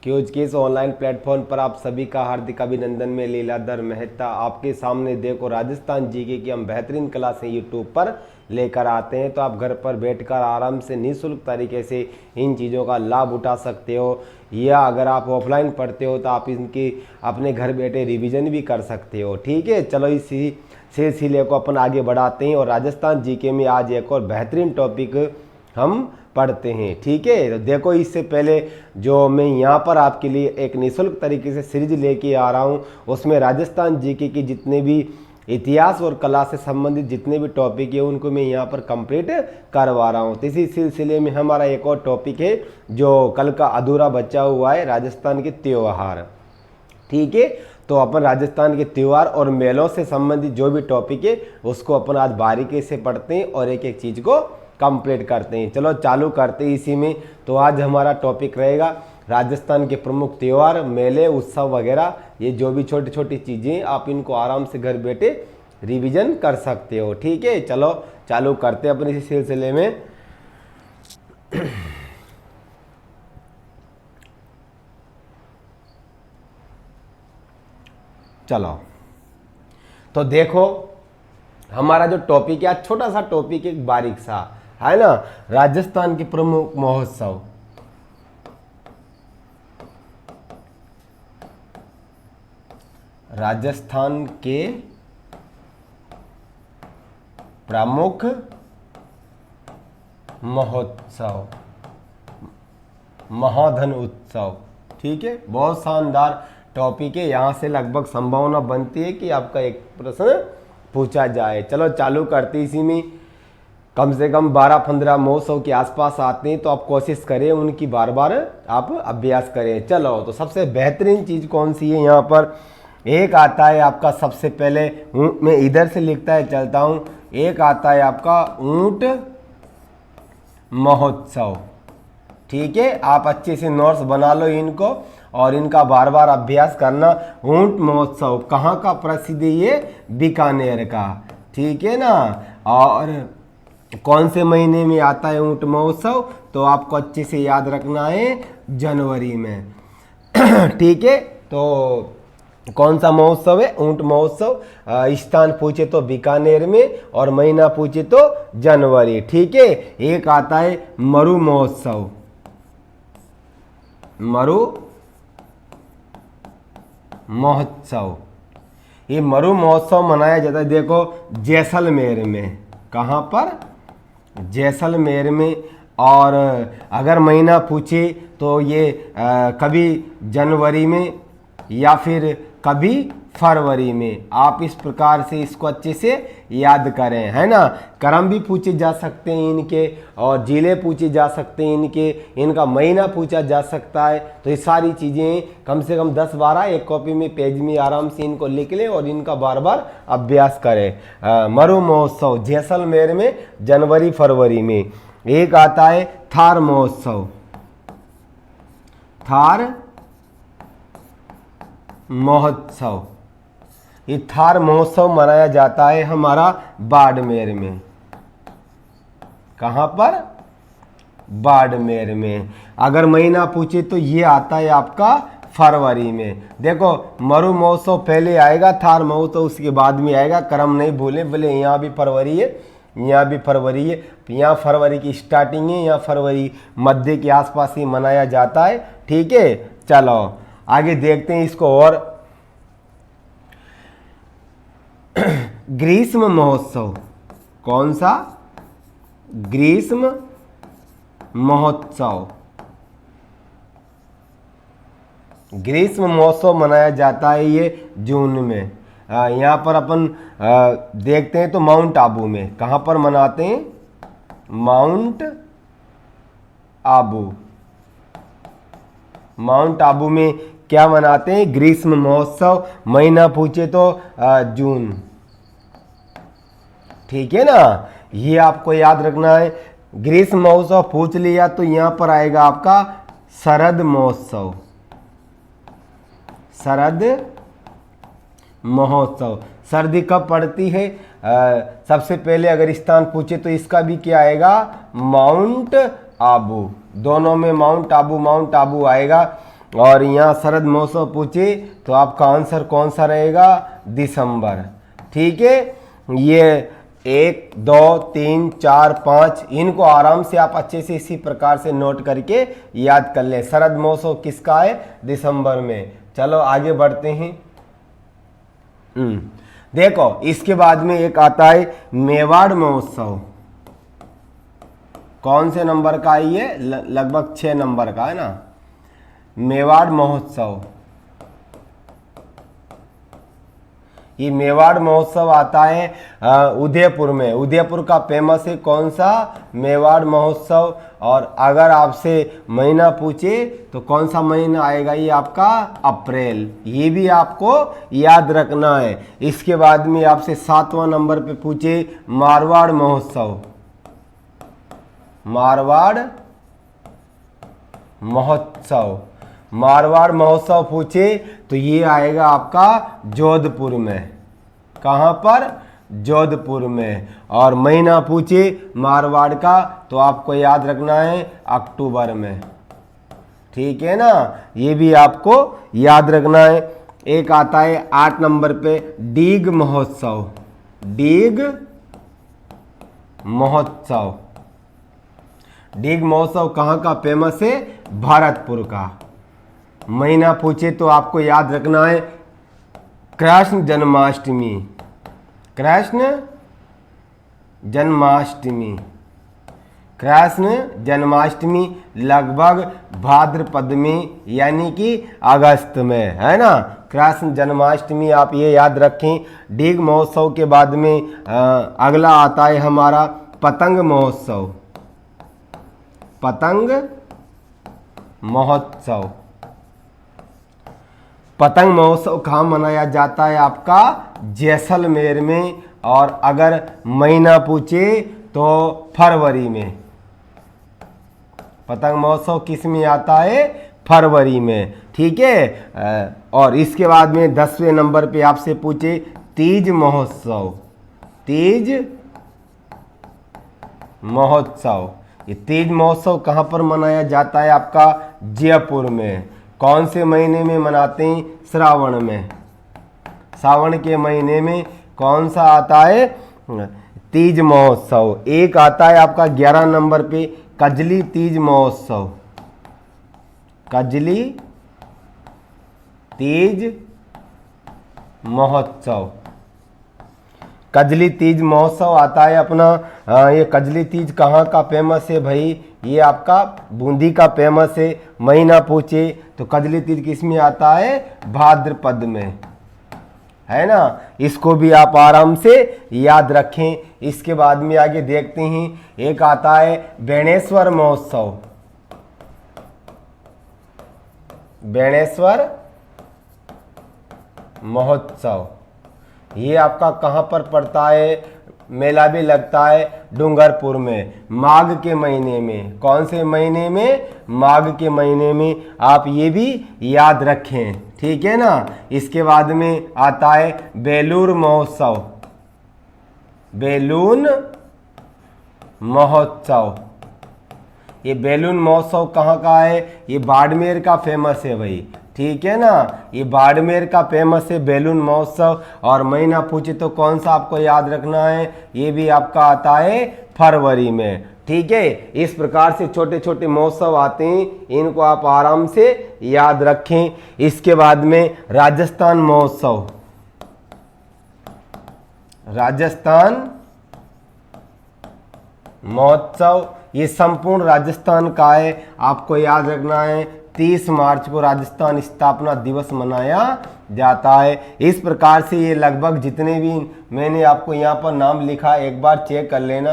Cues किस online platform पर आप सभी का हार्दिक अभिनंदन। में लीलाधर मेहता आपके सामने देखो राजस्थान जीके की हम बेहतरीन क्लासें यूट्यूब पर लेकर आते हैं, तो आप घर पर बैठकर आराम से निःशुल्क तरीके से इन चीज़ों का लाभ उठा सकते हो, या अगर आप ऑफलाइन पढ़ते हो तो आप इनकी अपने घर बैठे रिवीजन भी कर सकते हो। ठीक है, चलो इसी सिलसिले को अपन आगे बढ़ाते हैं और राजस्थान जीके में आज एक और बेहतरीन टॉपिक हम पढ़ते हैं। ठीक है, तो देखो इससे पहले जो मैं यहाँ पर आपके लिए एक निःशुल्क तरीके से सीरीज लेके आ रहा हूँ, उसमें राजस्थान जीके की जितने भी इतिहास और कला से संबंधित जितने भी टॉपिक है उनको मैं यहाँ पर कंप्लीट करवा रहा हूँ। तो इसी सिलसिले में हमारा एक और टॉपिक है जो कल का अधूरा बचा हुआ है, राजस्थान के त्योहार। ठीक है, तो अपन राजस्थान के त्यौहार और मेलों से संबंधित जो भी टॉपिक है उसको अपन आज बारीकी से पढ़ते हैं और एक एक चीज़ को कंप्लीट करते हैं। चलो चालू करते हैं इसी में। तो आज हमारा टॉपिक रहेगा राजस्थान के प्रमुख त्यौहार, मेले, उत्सव वगैरह, ये जो भी छोटी छोटी चीज़ें आप इनको आराम से घर बैठे रिवीजन कर सकते हो। ठीक है, चलो चालू करते हैं अपने इसी सिलसिले में। चलो तो देखो हमारा जो टॉपिक है, छोटा सा टॉपिक है, बारीक सा है ना, राजस्थान के प्रमुख महोत्सव। राजस्थान के प्रमुख महोत्सव, महाधन उत्सव। ठीक है, बहुत शानदार टॉपिक है, यहाँ से लगभग संभावना बनती है कि आपका एक प्रश्न पूछा जाए। चलो चालू करते इसी में। कम से कम 12-15 महोत्सव के आसपास आते हैं, तो आप कोशिश करें उनकी बार बार आप अभ्यास करें। चलो तो सबसे बेहतरीन चीज़ कौन सी है यहाँ पर, एक आता है आपका सबसे पहले, मैं इधर से लिखता है चलता हूँ, एक आता है आपका ऊंट महोत्सव। ठीक है, आप अच्छे से नोट्स बना लो इनको और इनका बार बार अभ्यास करना। ऊंट महोत्सव कहाँ का प्रसिद्ध है, ये बीकानेर का। ठीक है ना, और कौन से महीने में आता है ऊंट महोत्सव, तो आपको अच्छे से याद रखना है, जनवरी में। ठीक है, तो कौन सा महोत्सव है, ऊंट महोत्सव। स्थान पूछे तो बीकानेर में और महीना पूछे तो जनवरी। ठीक है, एक आता है मरु महोत्सव। मरु महोत्सव, ये मरु महोत्सव मनाया जाता है, देखो जैसलमेर में। कहाँ पर, जैसलमेर में। और अगर महीना पूछे तो ये कभी जनवरी में या फिर कभी फरवरी में। आप इस प्रकार से इसको अच्छे से याद करें, है ना। क्रम भी पूछे जा सकते हैं इनके, और जिले पूछे जा सकते हैं इनके, इनका महीना पूछा जा सकता है। तो ये सारी चीज़ें कम से कम 10-12 एक कॉपी में पेज में आराम से इनको लिख लें और इनका बार बार अभ्यास करें। मरु महोत्सव जैसलमेर में जनवरी फरवरी में। एक आता है थार महोत्सव। थार महोत्सव, ये थार महोत्सव मनाया जाता है हमारा बाड़मेर में। कहाँ पर, बाड़मेर में। अगर महीना पूछे तो ये आता है आपका फरवरी में। देखो मरु महोत्सव पहले आएगा, थार महोत्सव उसके बाद में आएगा, क्रम नहीं भूलें। बोले यहाँ भी फरवरी है, यहाँ भी फरवरी है, यहाँ फरवरी की स्टार्टिंग है, यहाँ फरवरी मध्य के आसपास ही मनाया जाता है। ठीक है, चलो आगे देखते हैं इसको। और ग्रीष्म महोत्सव, कौन सा, ग्रीष्म महोत्सव। ग्रीष्म महोत्सव मनाया जाता है ये जून में। यहाँ पर अपन देखते हैं तो माउंट आबू में। कहाँ पर मनाते हैं, माउंट आबू। माउंट आबू में क्या मनाते हैं, ग्रीष्म महोत्सव। महीना पूछे तो जून। ठीक है ना, ये आपको याद रखना है। ग्रीष्म महोत्सव पूछ लिया तो यहाँ पर आएगा आपका शरद महोत्सव। शरद महोत्सव, सर्दी कब पड़ती है, सबसे पहले अगर स्थान पूछे तो इसका भी क्या आएगा, माउंट आबू। दोनों में माउंट आबू आएगा। और यहाँ शरद महोत्सव पूछे तो आपका आंसर कौन सा रहेगा? दिसंबर। ठीक है, ये 1 2 3 4 5 इनको आराम से आप अच्छे से इसी प्रकार से नोट करके याद कर लें। शरद महोत्सव किसका है? दिसंबर में। चलो आगे बढ़ते हैं। देखो इसके बाद में एक आता है मेवाड़ महोत्सव। कौन से नंबर का है ये? लगभग 6 नंबर का है ना, मेवाड़ महोत्सव। ये मेवाड़ महोत्सव आता है उदयपुर में। उदयपुर का फेमस है कौन सा? मेवाड़ महोत्सव। और अगर आपसे महीना पूछे तो कौन सा महीना आएगा? ये आपका अप्रैल। ये भी आपको याद रखना है। इसके बाद में आपसे 7वां नंबर पे पूछे मारवाड़ महोत्सव। मारवाड़ महोत्सव, मारवाड़ महोत्सव पूछे तो ये आएगा आपका जोधपुर में। कहाँ पर? जोधपुर में। और महीना पूछे मारवाड़ का तो आपको याद रखना है अक्टूबर में। ठीक है ना, ये भी आपको याद रखना है। एक आता है 8 नंबर पे डीग महोत्सव। डीग महोत्सव। डीग महोत्सव कहाँ का फेमस है? भरतपुर का। महीना पूछे तो आपको याद रखना है कृष्ण जन्माष्टमी। कृष्ण जन्माष्टमी। कृष्ण जन्माष्टमी लगभग भाद्रपद में यानी कि अगस्त में, है ना। कृष्ण जन्माष्टमी आप ये याद रखें। डीग महोत्सव के बाद में अगला आता है हमारा पतंग महोत्सव। पतंग महोत्सव। पतंग महोत्सव कहाँ मनाया जाता है? आपका जैसलमेर में। और अगर महीना पूछे तो फरवरी में। पतंग महोत्सव किस में आता है? फरवरी में। ठीक है। और इसके बाद में 10वें नंबर पे आपसे पूछे तीज महोत्सव। तीज महोत्सव। ये तीज महोत्सव कहाँ पर मनाया जाता है? आपका जयपुर में। कौन से महीने में मनाते हैं? श्रावण में। सावन के महीने में कौन सा आता है? तीज महोत्सव। एक आता है आपका 11 नंबर पे कजली तीज महोत्सव। कजली तीज महोत्सव। कजली तीज महोत्सव आता है अपना। ये कजली तीज कहाँ का फेमस है भाई? ये आपका बूंदी का फेमस है। महीना पूछे तो कजली तीज किस में आता है? भाद्रपद में, है ना। इसको भी आप आराम से याद रखें। इसके बाद में आगे देखते हैं एक आता है बेणेश्वर महोत्सव। बेणेश्वर महोत्सव ये आपका कहाँ पर पड़ता है? मेला भी लगता है डूंगरपुर में माघ के महीने में। कौन से महीने में? माघ के महीने में। आप ये भी याद रखें। ठीक है ना। इसके बाद में आता है बेलूर महोत्सव। बेलून महोत्सव। ये बेलून महोत्सव कहाँ का है? ये बाड़मेर का फेमस है भाई। ठीक है ना, ये बाड़मेर का फेमस है बेलून महोत्सव। और महीना पूछे तो कौन सा आपको याद रखना है? ये भी आपका आता है फरवरी में। ठीक है। इस प्रकार से छोटे छोटे महोत्सव आते हैं, इनको आप आराम से याद रखें। इसके बाद में राजस्थान महोत्सव। राजस्थान महोत्सव ये संपूर्ण राजस्थान का है। आपको याद रखना है 30 मार्च को राजस्थान स्थापना दिवस मनाया जाता है। इस प्रकार से ये लगभग जितने भी मैंने आपको यहाँ पर नाम लिखा एक बार चेक कर लेना।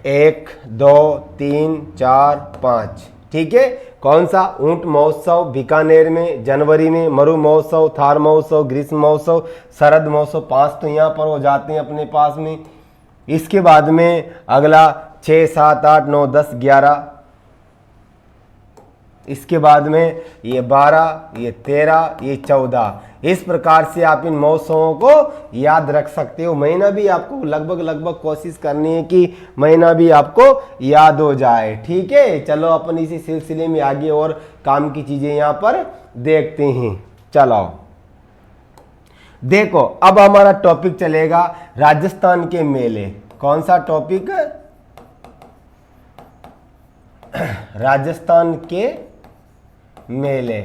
1 2 3 4 5। ठीक है। कौन सा? ऊंट महोत्सव बीकानेर में जनवरी में, मरु महोत्सव, थार महोत्सव, ग्रीष्म महोत्सव, शरद महोत्सव। 5 तो यहाँ पर हो जाते हैं अपने पास में। इसके बाद में अगला 6 7 8 9 10 11 इसके बाद में ये 12, ये 13, ये 14। इस प्रकार से आप इन मौसमों को याद रख सकते हो। महीना भी आपको लगभग कोशिश करनी है कि महीना भी आपको याद हो जाए। ठीक है, चलो अपन इसी सिलसिले में आगे और काम की चीजें यहाँ पर देखते हैं। चलो देखो, अब हमारा टॉपिक चलेगा राजस्थान के मेले। कौन सा टॉपिक? राजस्थान के मेले।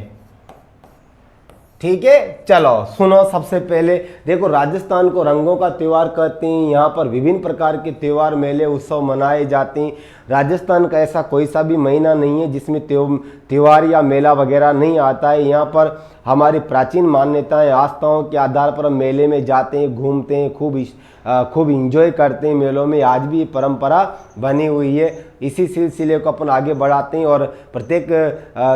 ठीक है, चलो सुनो। सबसे पहले देखो, राजस्थान को रंगों का त्यौहार कहते हैं। यहाँ पर विभिन्न प्रकार के त्यौहार, मेले, उत्सव मनाए जाते हैं। राजस्थान का ऐसा कोई सा भी महीना नहीं है जिसमें त्यौहार या मेला वगैरह नहीं आता है। यहाँ पर हमारी प्राचीन मान्यताएं, आस्थाओं के आधार पर हम मेले में जाते हैं, घूमते हैं, खूब इंजॉय करते हैं मेलों में। आज भी परंपरा बनी हुई है। इसी सिलसिले को अपन आगे बढ़ाते हैं और प्रत्येक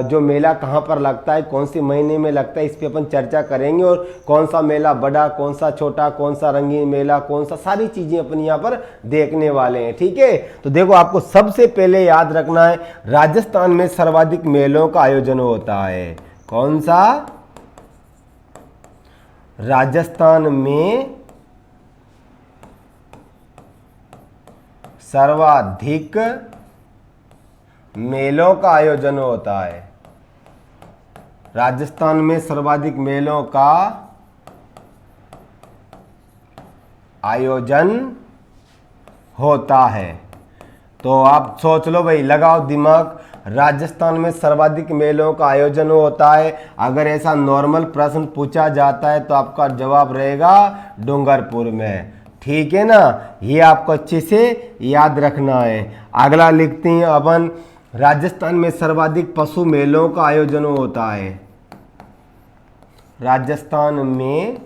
जो मेला कहाँ पर लगता है, कौन से महीने में लगता है, इस पर अपन चर्चा करेंगे। और कौन सा मेला बड़ा, कौन सा छोटा, कौन सा रंगीन मेला, कौन सा, सारी चीज़ें अपन यहाँ पर देखने वाले हैं। ठीक है, तो देखो आपको सबसे पहले याद रखना है, राजस्थान में सर्वाधिक मेलों का आयोजन होता है। कौन सा? राजस्थान में सर्वाधिक मेलों का आयोजन होता है। राजस्थान में सर्वाधिक मेलों का आयोजन होता है। तो आप सोच लो भाई, लगाओ दिमाग, राजस्थान में सर्वाधिक मेलों का आयोजन होता है। अगर ऐसा नॉर्मल प्रश्न पूछा जाता है तो आपका जवाब रहेगा डूंगरपुर में। ठीक है ना, ये आपको अच्छे से याद रखना है। अगला लिखते हैं अपन, राजस्थान में सर्वाधिक पशु मेलों का आयोजन होता है। राजस्थान में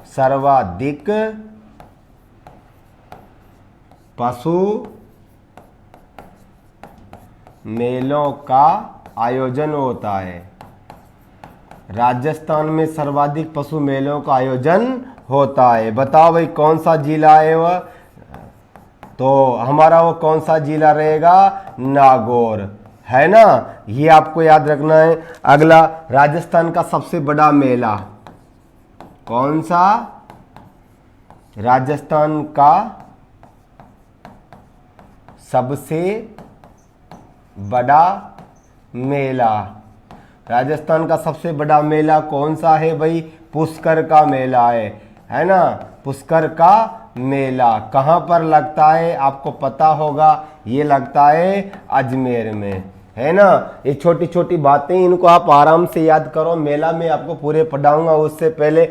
सर्वाधिक पशु मेलों का आयोजन होता है। राजस्थान में सर्वाधिक पशु मेलों का आयोजन होता है। बताओ भाई कौन सा जिला है वह? तो हमारा वो कौन सा जिला रहेगा? नागौर, है ना। ये आपको याद रखना है। अगला, राजस्थान का सबसे बड़ा मेला कौन सा? राजस्थान का सबसे बड़ा मेला, राजस्थान का सबसे बड़ा मेला कौन सा है भाई? पुष्कर का मेला है ना। पुष्कर का मेला कहाँ पर लगता है? आपको पता होगा, ये लगता है अजमेर में, है ना। ये छोटी छोटी बातें, इनको आप आराम से याद करो। मेला में आपको पूरे पढ़ाऊंगा। उससे पहले,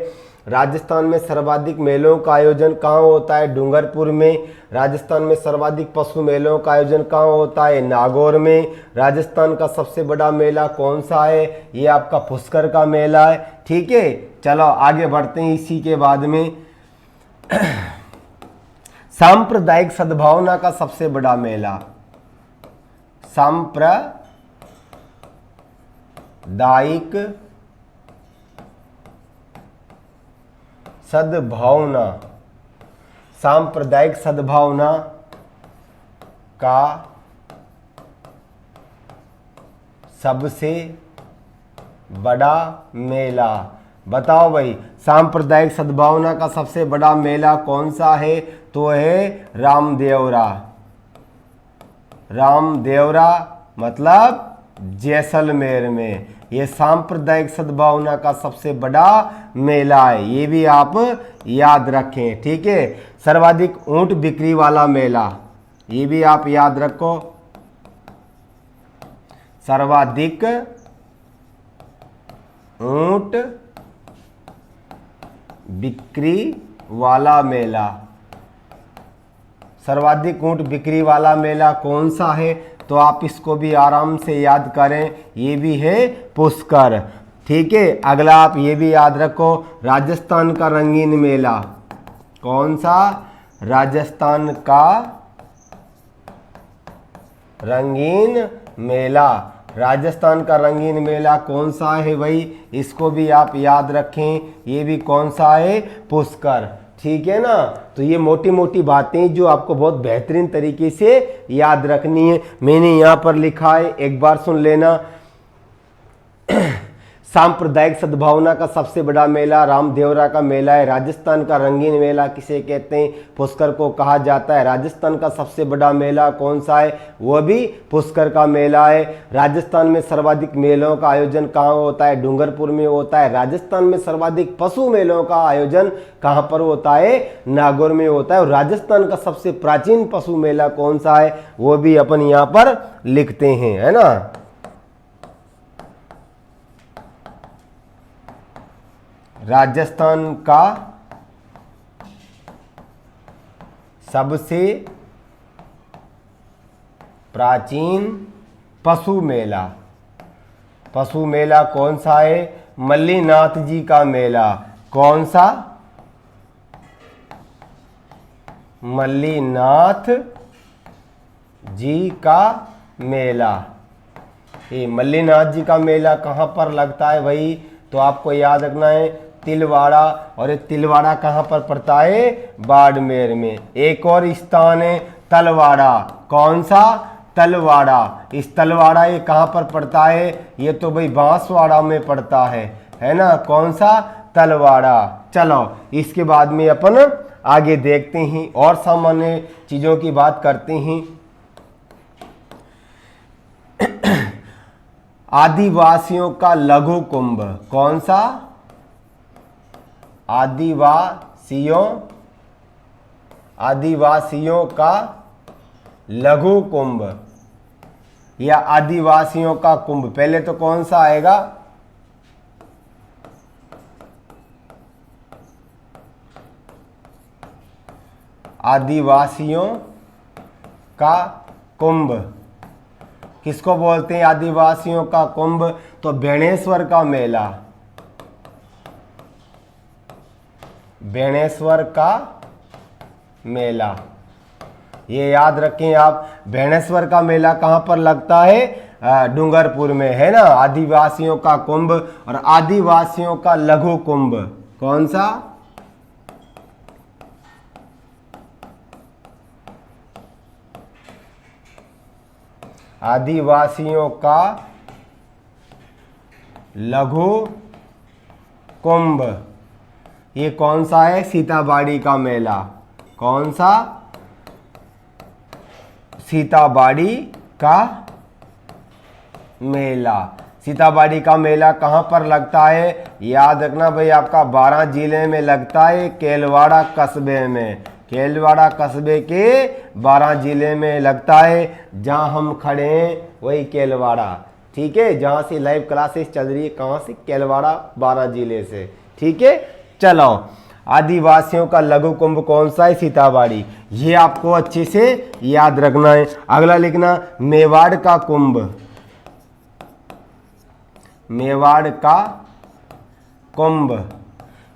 राजस्थान में सर्वाधिक मेलों का आयोजन कहाँ होता है? डूंगरपुर में। राजस्थान में सर्वाधिक पशु मेलों का आयोजन कहाँ होता है? नागौर में। राजस्थान का सबसे बड़ा मेला कौन सा है? ये आपका पुष्कर का मेला है। ठीक है, चलो आगे बढ़ते हैं। इसी के बाद में सांप्रदायिक सद्भावना का सबसे बड़ा मेला, सांप्रदायिक सद्भावना, सांप्रदायिक सद्भावना का सबसे बड़ा मेला। बताओ भाई, सांप्रदायिक सद्भावना का सबसे बड़ा मेला कौन सा है? तो है रामदेवरा। रामदेवरा मतलब जैसलमेर में। ये सांप्रदायिक सद्भावना का सबसे बड़ा मेला है, ये भी आप याद रखें। ठीक है, सर्वाधिक ऊंट बिक्री वाला मेला, ये भी आप याद रखो। सर्वाधिक ऊंट बिक्री वाला मेला, सर्वाधिक ऊंट बिक्री वाला मेला कौन सा है? तो आप इसको भी आराम से याद करें, ये भी है पुष्कर। ठीक है, अगला आप ये भी याद रखो, राजस्थान का रंगीन मेला कौन सा? राजस्थान का रंगीन मेला, राजस्थान का रंगीन मेला कौन सा है भाई? इसको भी आप याद रखें, ये भी कौन सा है? पुष्कर। ठीक है ना। तो ये मोटी मोटी बातें जो आपको बहुत बेहतरीन तरीके से याद रखनी है। मैंने यहाँ पर लिखा है, एक बार सुन लेना। सांप्रदायिक सद्भावना का सबसे बड़ा मेला रामदेवरा का मेला है। राजस्थान का रंगीन मेला किसे कहते हैं? पुष्कर को कहा जाता है। राजस्थान का सबसे बड़ा मेला कौन सा है? वह भी पुष्कर का मेला है। राजस्थान में सर्वाधिक मेलों का आयोजन कहाँ होता है? डूंगरपुर में होता है। राजस्थान में सर्वाधिक पशु मेलों का आयोजन कहाँ पर होता है? नागौर में होता है। और राजस्थान का सबसे प्राचीन पशु मेला कौन सा है? वो भी अपन यहाँ पर लिखते हैं, है ना। राजस्थान का सबसे प्राचीन पशु मेला कौन सा है? मल्लीनाथ जी का मेला। कौन सा? मल्लीनाथ जी का मेला। ये मल्लीनाथ जी का मेला कहाँ पर लगता है भाई? तो आपको याद रखना है तिलवाड़ा। और ये तिलवाड़ा कहाँ पर पड़ता है? बाड़मेर में। एक और स्थान है तलवाड़ा। कौन सा? तलवाड़ा। इस तलवाड़ा ये कहाँ पर पड़ता है? ये तो भाई बांसवाड़ा में पड़ता है ना। कौन सा? तलवाड़ा। चलो इसके बाद में अपन आगे देखते हैं और सामान्य चीजों की बात करते हैं। आदिवासियों का लघु कुंभ कौन सा? आदिवासियों का लघु कुंभ या आदिवासियों का कुंभ, पहले तो कौन सा आएगा? आदिवासियों का कुंभ किसको बोलते हैं? आदिवासियों का कुंभ तो बेणेश्वर का मेला। बेणेश्वर का मेला ये याद रखें आप। बेणेश्वर का मेला कहां पर लगता है? डूंगरपुर में, है ना। आदिवासियों का कुंभ और आदिवासियों का लघु कुंभ कौन सा? आदिवासियों का लघु कुंभ ये कौन सा है? सीताबाड़ी का मेला। कौन सा? सीताबाड़ी का मेला। सीताबाड़ी का मेला कहां पर लगता है? याद रखना भाई, आपका 12 जिले में लगता है, केलवाड़ा कस्बे में। केलवाड़ा कस्बे के 12 जिले में लगता है। जहां हम खड़े हैं वही केलवाड़ा, ठीक है। जहां से लाइव क्लासेस चल रही है, कहां से? केलवाड़ा 12 जिले से, ठीक है। चलो आदिवासियों का लघु कुंभ कौन सा है? सीताबाड़ी। ये आपको अच्छे से याद रखना है। अगला लिखना मेवाड़ का कुंभ। मेवाड़ का कुंभ।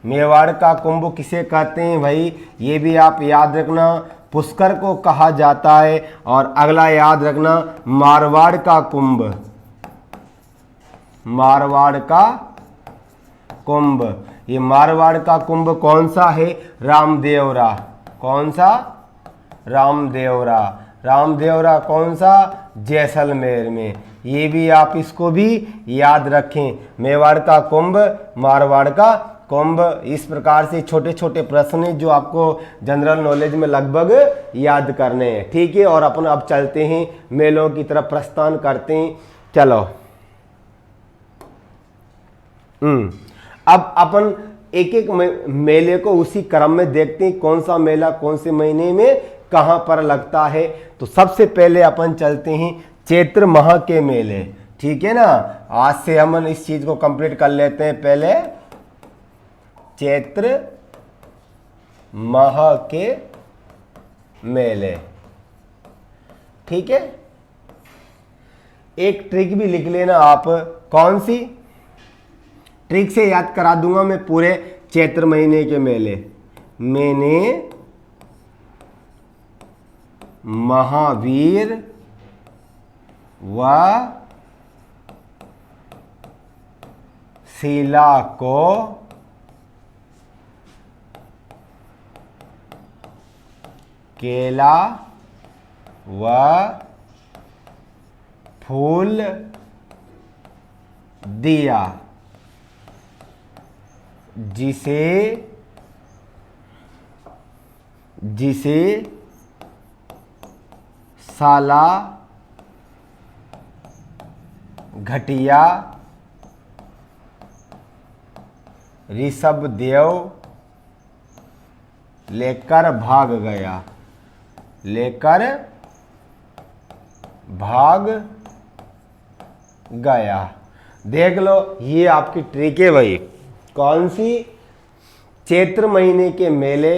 मेवाड़ का कुंभ किसे कहते हैं भाई? ये भी आप याद रखना, पुष्कर को कहा जाता है। और अगला याद रखना मारवाड़ का कुंभ। मारवाड़ का कुंभ ये मारवाड़ का कुंभ कौन सा है? रामदेवरा। कौन सा? रामदेवरा। रामदेवरा कौन सा? जैसलमेर में। ये भी आप इसको भी याद रखें। मेवाड़ का कुंभ, मारवाड़ का कुंभ। इस प्रकार से छोटे छोटे प्रश्न जो आपको जनरल नॉलेज में लगभग याद करने हैं, ठीक है। और अपन अब चलते हैं मेलों की तरफ प्रस्थान करते हैं। चलो अब अपन एक एक मेले को उसी क्रम में देखते हैं, कौन सा मेला कौन से महीने में कहां पर लगता है। तो सबसे पहले अपन चलते हैं चैत्र माह के मेले, ठीक है ना। आज से हम इस चीज को कंप्लीट कर लेते हैं। पहले चैत्र माह के मेले, ठीक है। एक ट्रिक भी लिख लेना आप। कौन सी ट्रिक से याद करा दूंगा मैं पूरे चैत्र महीने के मेले। मैंने महावीर व शिला को केला व फूल दिया, जिसे साला घटिया ऋषभदेव लेकर भाग गया। देख लो, ये आपकी ट्रिक है भाई। कौन सी? चैत्र महीने के मेले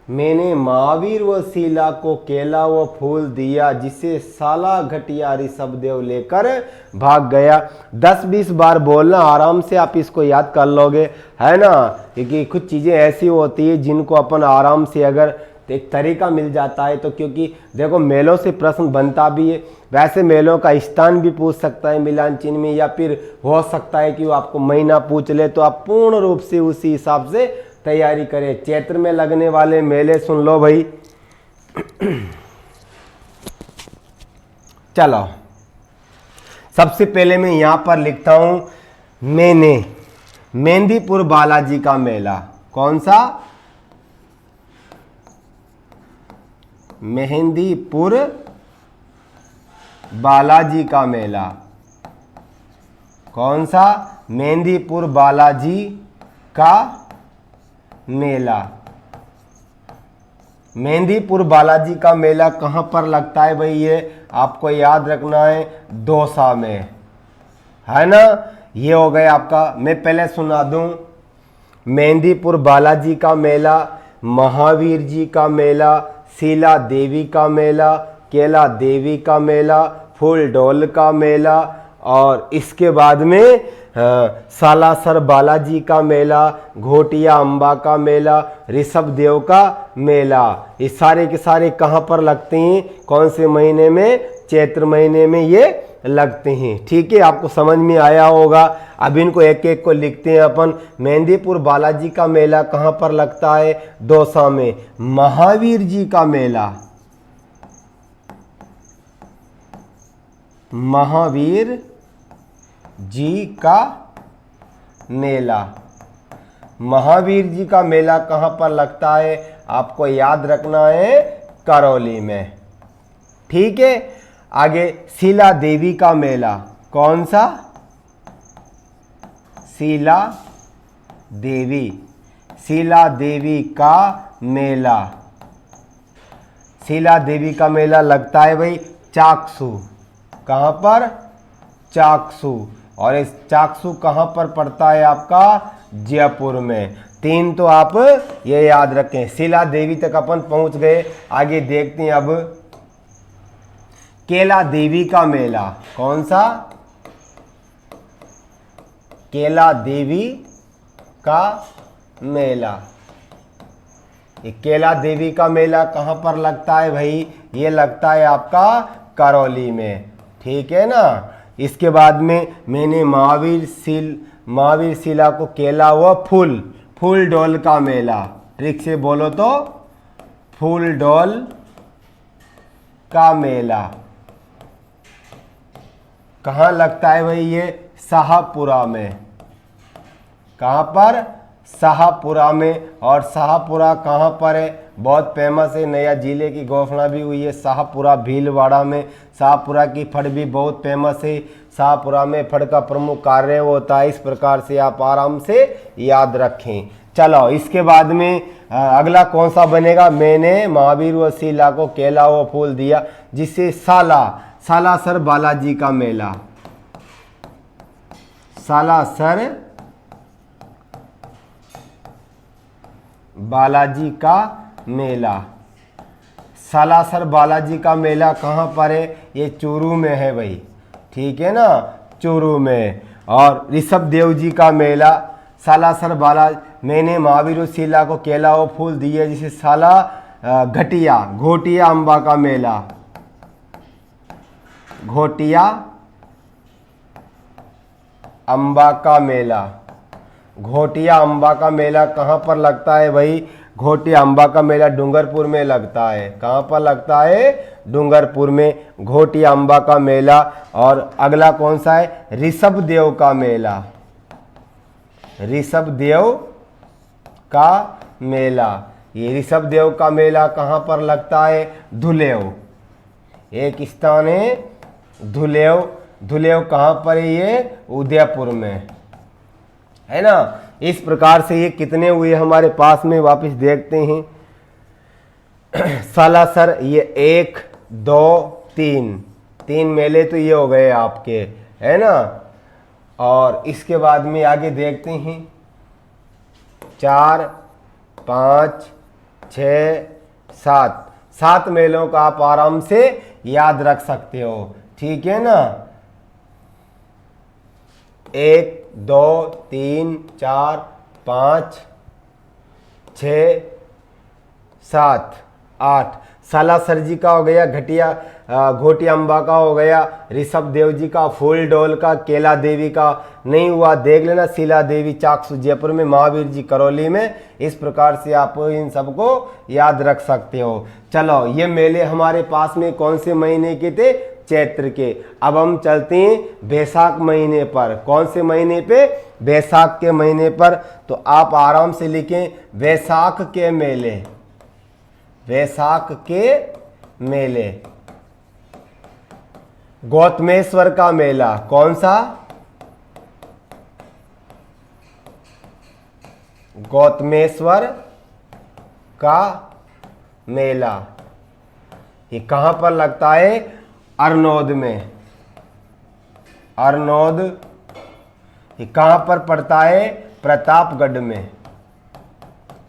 मैंने महावीर व शीला को केला व फूल दिया, जिसे साला घटिया ऋषभदेव लेकर भाग गया। 10-20 बार बोलना, आराम से आप इसको याद कर लोगे, है ना। क्योंकि कुछ चीज़ें ऐसी होती है जिनको अपन आराम से अगर एक तरीका मिल जाता है तो, क्योंकि देखो मेलों से प्रश्न बनता भी है। वैसे मेलों का स्थान भी पूछ सकता है मिलान चिन्ह में, या फिर हो सकता है कि वो आपको महीना पूछ ले, तो आप पूर्ण रूप से उसी हिसाब से तैयारी करें। चैत्र में लगने वाले मेले सुन लो भाई। चलो, सबसे पहले मैं यहां पर लिखता हूं मेहंदीपुर बालाजी का मेला। कौन सा? मेहंदीपुर बालाजी का मेला। कौन सा? मेहंदीपुर बालाजी का मेला। मेहंदीपुर बालाजी का मेला कहाँ पर लगता है भाई? ये आपको याद रखना है, दौसा में, है ना। ये हो गया आपका। मैं पहले सुना दूं, मेहंदीपुर बालाजी का मेला, महावीर जी का मेला, शीला देवी का मेला, केला देवी का मेला, फूल डोल का मेला, और इसके बाद में सालासर बालाजी का मेला, घोटिया अम्बा का मेला, ऋषभदेव का मेला। ये सारे के सारे कहाँ पर लगते हैं? कौन से महीने में? चैत्र महीने में ये लगते हैं। ठीक है, आपको समझ में आया होगा। अब इनको एक एक को लिखते हैं अपन। मेहंदीपुर बालाजी का मेला कहाँ पर लगता है? दौसा में। महावीर जी का मेला, महावीर जी का मेला, महावीर जी का मेला कहाँ पर लगता है? आपको याद रखना है, करौली में। ठीक है, आगे शीला देवी का मेला। कौन सा? शीला देवी, शीला देवी का मेला। शीला देवी का मेला लगता है भाई चाकसू। कहाँ पर? चाकसू। और इस चाकसू कहाँ पर पड़ता है? आपका जयपुर में। 3 तो आप ये याद रखें। शीला देवी तक अपन पहुंच गए। आगे देखते हैं अब केला देवी का मेला। कौन सा? केला देवी का मेला। ये केला देवी का मेला कहाँ पर लगता है भाई? ये लगता है आपका करौली में। ठीक है ना। इसके बाद में मैंने महावीर शीला को केला व फूल डोल का मेला। ट्रिक से बोलो तो, फूल डोल का मेला कहाँ लगता है भाई? ये शाहपुरा में। कहाँ पर? शाहपुरा में। और शाहपुरा कहाँ पर है? बहुत फेमस है, नया जिले की घोषणा भी हुई है शाहपुरा भीलवाड़ा में। शाहपुरा की फड़ भी बहुत फेमस है। शाहपुरा में फड़ का प्रमुख कार्य होता है। इस प्रकार से आप आराम से याद रखें। चलो, इसके बाद में अगला कौन सा बनेगा? मैंने महावीर व शीला को केला व फूल दिया, जिसे सालासर बालाजी का मेला। सालासर बालाजी का मेला। सालासर बालाजी का मेला कहाँ पर है? ये चूरू में है भाई। ठीक है ना, चूरू में। और ऋषभदेव जी का मेला, सालासर बालाजी। मैंने महावीर शीला को केला व फूल दिए, जिसे साला घोटिया अम्बा का मेला। घोटिया अम्बा का मेला। घोटिया अम्बा का मेला कहाँ पर लगता है भाई? घोटिया अंबा का मेला डूंगरपुर में लगता है। कहाँ पर लगता है? डूंगरपुर में घोटिया अंबा का मेला। और अगला कौन सा है? ऋषभदेव का मेला। ऋषभदेव का मेला, ये ऋषभदेव का मेला कहाँ पर लगता है? धुलेव। एक स्थान है धुलेव। धुलेव कहाँ पर है? ये उदयपुर में है ना। इस प्रकार से ये कितने हुए हमारे पास में, वापस देखते हैं। सालासर ये 1 2 3 मेले तो ये हो गए आपके, है ना। और इसके बाद में आगे देखते हैं 4 5 6 7 मेलों का आप आराम से याद रख सकते हो, ठीक है ना। 1 2 3 4 5 6 7 8 सालासर जी का हो गया, घोटिया अंबा का हो गया, ऋषभदेव जी का, फूल डोल का, केला देवी का नहीं हुआ देख लेना, शीला देवी चाकसू जयपुर में, महावीर जी करौली में। इस प्रकार से आप इन सबको याद रख सकते हो। चलो, ये मेले हमारे पास में कौन से महीने के थे? चैत्र के। अब हम चलते हैं बैसाख महीने पर। कौन से महीने पे? बैसाख के महीने पर। तो आप आराम से लिखें बैसाख के मेले। बैसाख के मेले। गौतमेश्वर का मेला। कौन सा? गौतमेश्वर का मेला। ये कहां पर लगता है? अरनोद में। अरनोद ये कहां पर पड़ता है? प्रतापगढ़ में।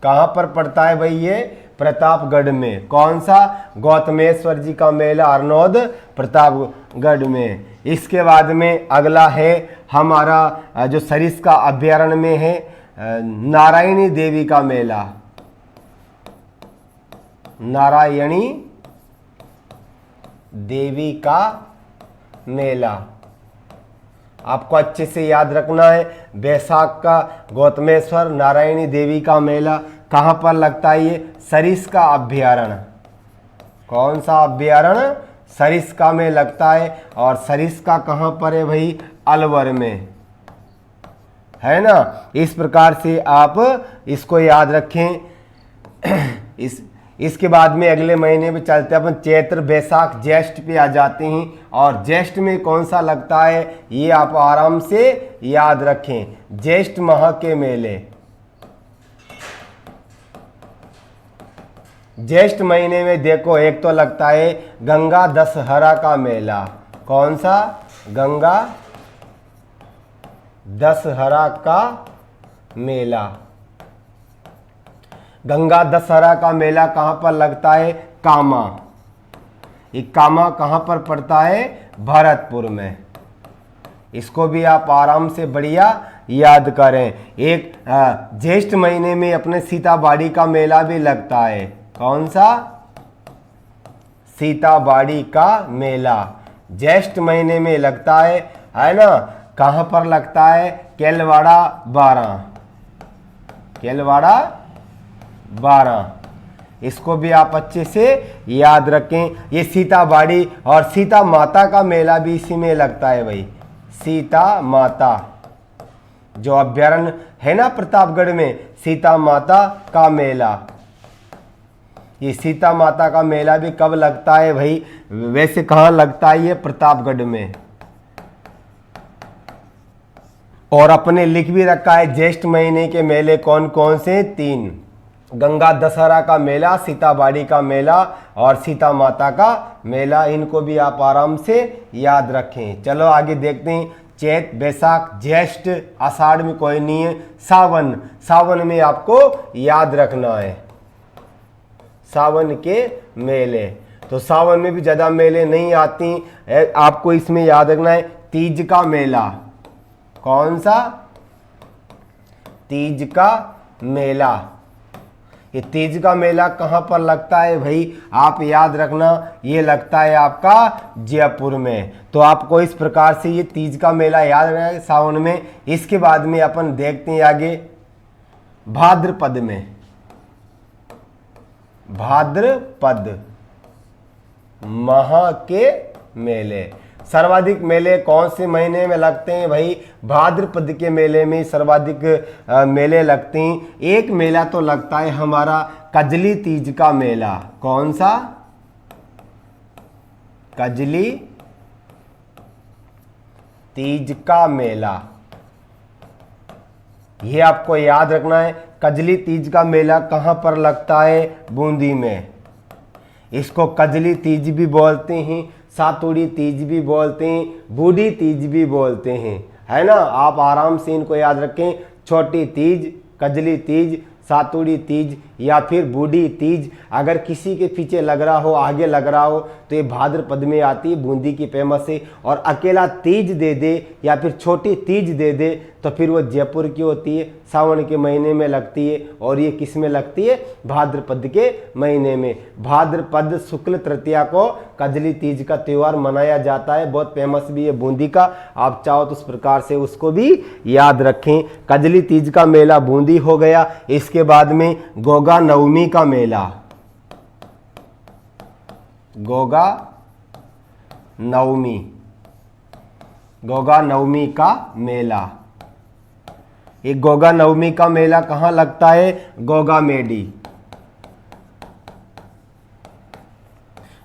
कहां पर पड़ता है भाई? ये प्रतापगढ़ में। कौन सा? गौतमेश्वर जी का मेला अरनोद प्रतापगढ़ में। इसके बाद में अगला है हमारा जो सरिस्का अभ्यारण्य में है, नारायणी देवी का मेला। नारायणी देवी का मेला आपको अच्छे से याद रखना है। बैसाख का गौतमेश्वर नारायणी देवी का मेला कहाँ पर लगता है? ये सरिस्का अभ्यारण्य। कौन सा अभ्यारण्य? सरिस्का में लगता है। और सरिस्का कहाँ पर है भाई? अलवर में, है ना। इस प्रकार से आप इसको याद रखें। इसके बाद में अगले महीने में चलते हैं अपन चैत्र बैसाख ज्येष्ठ पे आ जाते हैं। और ज्येष्ठ में कौन सा लगता है? ये आप आराम से याद रखें, ज्येष्ठ माह के मेले। ज्येष्ठ महीने में देखो, एक तो लगता है गंगा दशहरा का मेला। कौन सा? गंगा दशहरा का मेला। गंगा दशहरा का मेला कहाँ पर लगता है? कामा। ये कामा कहाँ पर पड़ता है? भरतपुर में। इसको भी आप आराम से बढ़िया याद करें। एक ज्येष्ठ महीने में अपने सीताबाड़ी का मेला भी लगता है। कौन सा? सीताबाड़ी का मेला ज्येष्ठ महीने में लगता है ना। कहाँ पर लगता है? केलवाड़ा 12। केलवाड़ा 12। इसको भी आप अच्छे से याद रखें। ये सीताबाड़ी और सीता माता का मेला भी इसी में लगता है भाई। सीता माता जो अभ्यारण्य है ना प्रतापगढ़ में, सीता माता का मेला। ये सीता माता का मेला भी कब लगता है भाई? वैसे कहाँ लगता है? ये प्रतापगढ़ में। और अपने लिख भी रखा है ज्येष्ठ महीने के मेले कौन कौन से? 3। गंगा दशहरा का मेला, सीताबाड़ी का मेला और सीता माता का मेला। इनको भी आप आराम से याद रखें। चलो आगे देखते हैं। चैत बैसाख ज्येष्ठ आषाढ़ में कोई नहीं है। सावन। सावन में आपको याद रखना है सावन के मेले। तो सावन में भी ज़्यादा मेले नहीं आती, आपको इसमें याद रखना है तीज का मेला। कौन सा? तीज का मेला। ये तीज का मेला कहाँ पर लगता है भाई? आप याद रखना, ये लगता है आपका जयपुर में। तो आपको इस प्रकार से ये तीज का मेला याद रखना है सावन में। इसके बाद में अपन देखते हैं आगे भाद्रपद में। भाद्रपद माह के मेले। सर्वाधिक मेले कौन से महीने में लगते हैं भाई? भाद्रपद के मेले में सर्वाधिक मेले लगते हैं। एक मेला तो लगता है हमारा कजली तीज का मेला। कौन सा? कजली तीज का मेला, ये आपको याद रखना है। कजली तीज का मेला कहां पर लगता है? बूंदी में। इसको कजली तीज भी बोलते हैं, सातुड़ी तीज भी बोलते हैं, बूढ़ी तीज भी बोलते हैं, है ना। आप आराम से इनको याद रखें। छोटी तीज, कजली तीज, सातुड़ी तीज या फिर बूढ़ी तीज। अगर किसी के पीछे लग रहा हो, आगे लग रहा हो, तो ये भाद्रपद में आती है, बूंदी की फेमस है। और अकेला तीज दे दे या फिर छोटी तीज दे दे तो फिर वो जयपुर की होती है, सावन के महीने में लगती है। और ये किस में लगती है? भाद्रपद के महीने में। भाद्रपद शुक्ल तृतीया को कजली तीज का त्यौहार मनाया जाता है। बहुत फेमस भी है बूंदी का। आप चाहो तो उस प्रकार से उसको भी याद रखें। कजली तीज का मेला बूंदी हो गया। इसके बाद में गोगा नवमी का मेला। गोगा नवमी, गोगा नवमी का मेला। ये गोगा नवमी का मेला कहाँ लगता है? गोगा मेडी।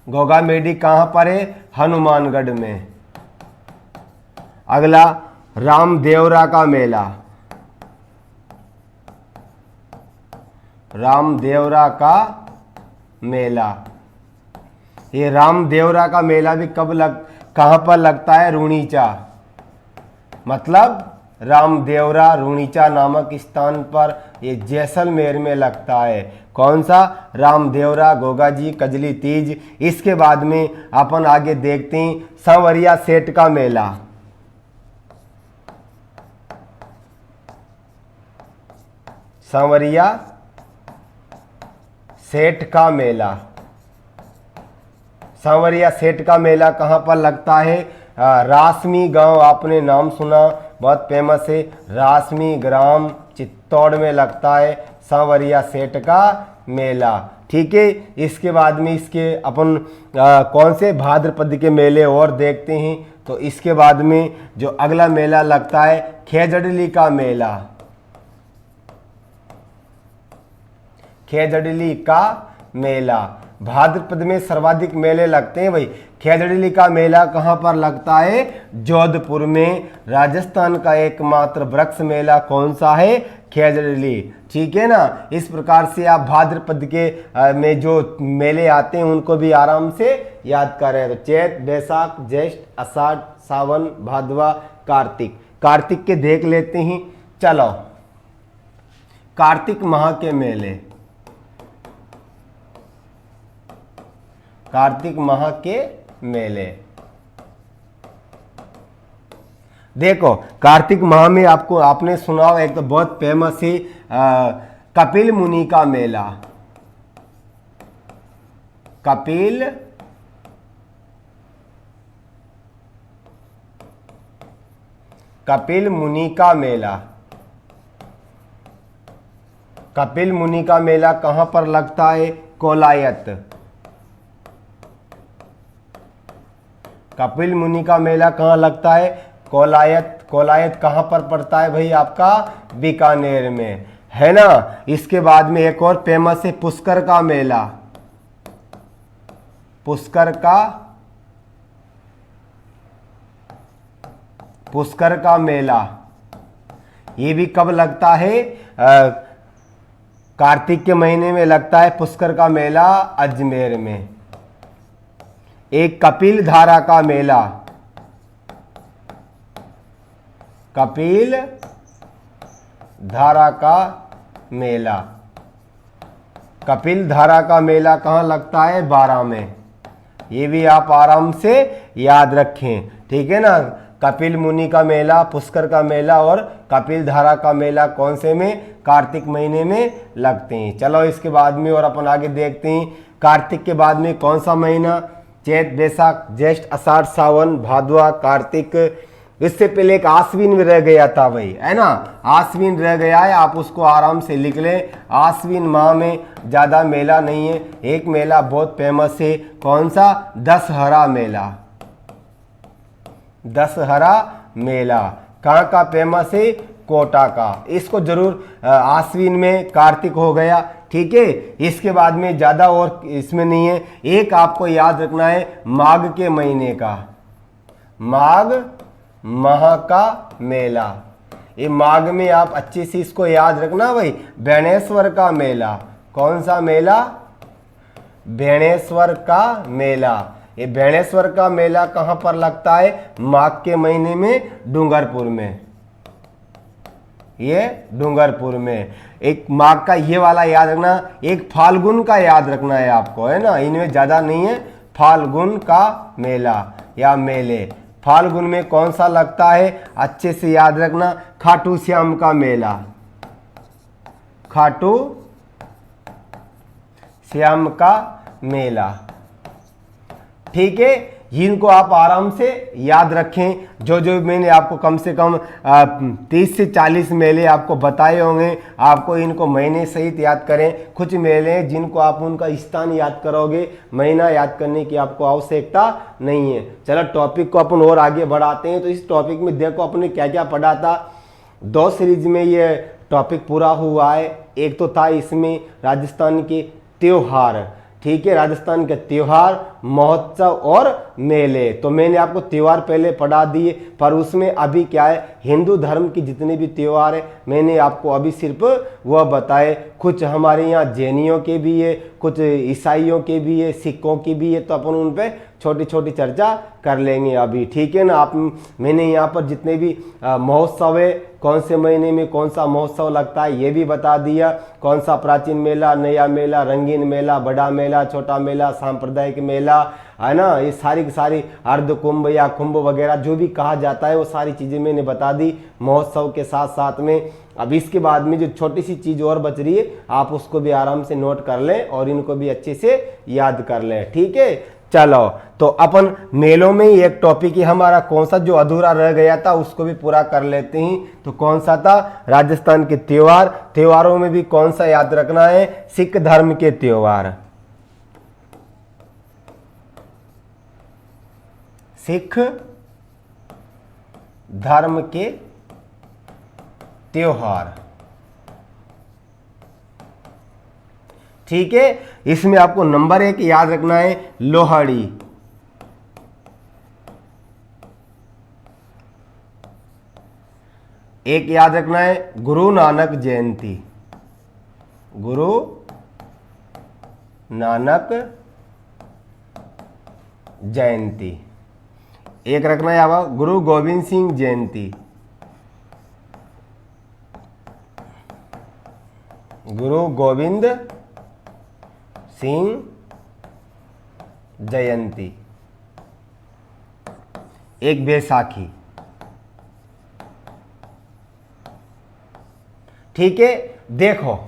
गोगा मेडी कहाँ पर है? हनुमानगढ़ में। अगला रामदेवरा का मेला। रामदेवरा का मेला, ये रामदेवरा का मेला भी कहाँ पर लगता है? रूणीचा। मतलब रामदेवरा रूणीचा नामक स्थान पर, ये जैसलमेर में लगता है। कौन सा? रामदेवरा, गोगा जी, कजली तीज। इसके बाद में अपन आगे देखते हैं सांवरिया सेठ का मेला। सांवरिया सेठ का मेला। सांवरिया सेठ का मेला कहाँ पर लगता है? रासमी गांव, आपने नाम सुना, बहुत फेमस है। रासमी ग्राम चित्तौड़ में लगता है सांवरिया सेठ का मेला। ठीक है। इसके बाद में इसके अपन कौन से भाद्रपद के मेले और देखते हैं। तो इसके बाद में जो अगला मेला लगता है खेजड़ली का मेला। खेजड़ली का मेला भाद्रपद में सर्वाधिक मेले लगते हैं भाई। खेजड़ली का मेला कहाँ पर लगता है? जोधपुर में। राजस्थान का एकमात्र वृक्ष मेला कौन सा है? खेजड़ली। ठीक है ना। इस प्रकार से आप भाद्रपद के में जो मेले आते हैं उनको भी आराम से याद कर रहे हैं। तो चैत, बैसाख, ज्येष्ठ, आषाढ़, सावन, भादवा, कार्तिक। कार्तिक के देख लेते हैं। चलो, कार्तिक माह के मेले। कार्तिक माह के मेले देखो, कार्तिक माह में आपने सुना हो, एक तो बहुत फेमस है कपिल मुनि का मेला। कपिल मुनि का मेला। कपिल मुनि का मेला कहां पर लगता है? कोलायत। कपिल मुनि का मेला कहाँ लगता है? कोलायत। कोलायत कहाँ पर पड़ता है भाई? आपका बीकानेर में, है ना। इसके बाद में एक और फेमस है पुष्कर का मेला। पुष्कर का मेला ये भी कब लगता है? कार्तिक के महीने में लगता है पुष्कर का मेला अजमेर में। एक कपिल धारा का मेला। कपिल धारा का मेला। कपिल धारा का मेला कहाँ लगता है? बारां में। ये भी आप आराम से याद रखें। ठीक है ना। कपिल मुनि का मेला, पुष्कर का मेला और कपिल धारा का मेला कौन से में? कार्तिक महीने में लगते हैं। चलो इसके बाद में और अपन आगे देखते हैं। कार्तिक के बाद में कौन सा महीना? चैत, बैसाख, ज्येष्ठ, आषाढ़, सावन, भादवा, कार्तिक। इससे पहले एक आश्विन में रह गया था भाई, है ना, आश्विन रह गया है, आप उसको आराम से लिख लें। आश्विन माह में ज़्यादा मेला नहीं है, एक मेला बहुत फेमस है, कौन सा? दशहरा मेला। दशहरा मेला कहाँ का फेमस है? कोटा का। इसको जरूर, आश्विन में कार्तिक हो गया, ठीक है। इसके बाद में ज़्यादा और इसमें नहीं है। एक आपको याद रखना है माघ के महीने का, माघ माह का मेला। ये माघ में आप अच्छे से इसको याद रखना भाई, बेणेश्वर का मेला। कौन सा मेला? बेणेश्वर का मेला। ये बेणेश्वर का मेला कहाँ पर लगता है? माघ के महीने में डूंगरपुर में, ये डूंगरपुर में। एक माघ का ये वाला याद रखना, एक फाल्गुन का याद रखना है आपको, है ना, इनमें ज़्यादा नहीं है। फाल्गुन का मेला या मेले, फाल्गुन में कौन सा लगता है? अच्छे से याद रखना, खाटू श्याम का मेला। खाटू श्याम का मेला, ठीक है। जिनको आप आराम से याद रखें। जो जो मैंने आपको कम से कम 30 से 40 मेले आपको बताए होंगे, आपको इनको महीने सहित याद करें। कुछ मेले जिनको आप उनका स्थान याद करोगे, महीना याद करने की आपको आवश्यकता नहीं है। चलो टॉपिक को अपन और आगे बढ़ाते हैं। तो इस टॉपिक में देखो अपने क्या क्या पढ़ा था। 2 सीरीज में ये टॉपिक पूरा हुआ है। एक तो था इसमें राजस्थान के त्योहार, ठीक है, राजस्थान के त्योहार, महोत्सव और मेले। तो मैंने आपको त्योहार पहले पढ़ा दिए, पर उसमें अभी क्या है, हिंदू धर्म की जितने भी त्योहार है मैंने आपको अभी सिर्फ वह बताए। कुछ हमारे यहाँ जैनियों के भी है, कुछ ईसाइयों के भी है, सिखों की भी है, तो अपन उन पे छोटी छोटी चर्चा कर लेंगे अभी, ठीक है ना। आप मैंने यहाँ पर जितने भी महोत्सव है, कौन से महीने में कौन सा महोत्सव लगता है ये भी बता दिया। कौन सा प्राचीन मेला, नया मेला, रंगीन मेला, बड़ा मेला, छोटा मेला, सांप्रदायिक मेला, है ना, ये सारी की सारी अर्ध कुंभ या कुंभ वगैरह जो भी कहा जाता है वो सारी चीज़ें मैंने बता दी महोत्सव के साथ साथ में। अब इसके बाद में जो छोटी सी चीज़ और बच रही है आप उसको भी आराम से नोट कर लें और इनको भी अच्छे से याद कर लें, ठीक है। चलो तो अपन मेलों में ही एक टॉपिक ही हमारा कौन सा जो अधूरा रह गया था उसको भी पूरा कर लेते हैं। तो कौन सा था? राजस्थान के त्योहार। त्योहारों में भी कौन सा याद रखना है? सिख धर्म के त्योहार, सिख धर्म के त्योहार, ठीक है। इसमें आपको नंबर 1 याद रखना है लोहड़ी, एक याद रखना है गुरु नानक जयंती, गुरु नानक जयंती। एक रखना है आपका गुरु गोविंद सिंह जयंती, गुरु गोविंद सिंह जयंती। एक बैसाखी, ठीक है। देखो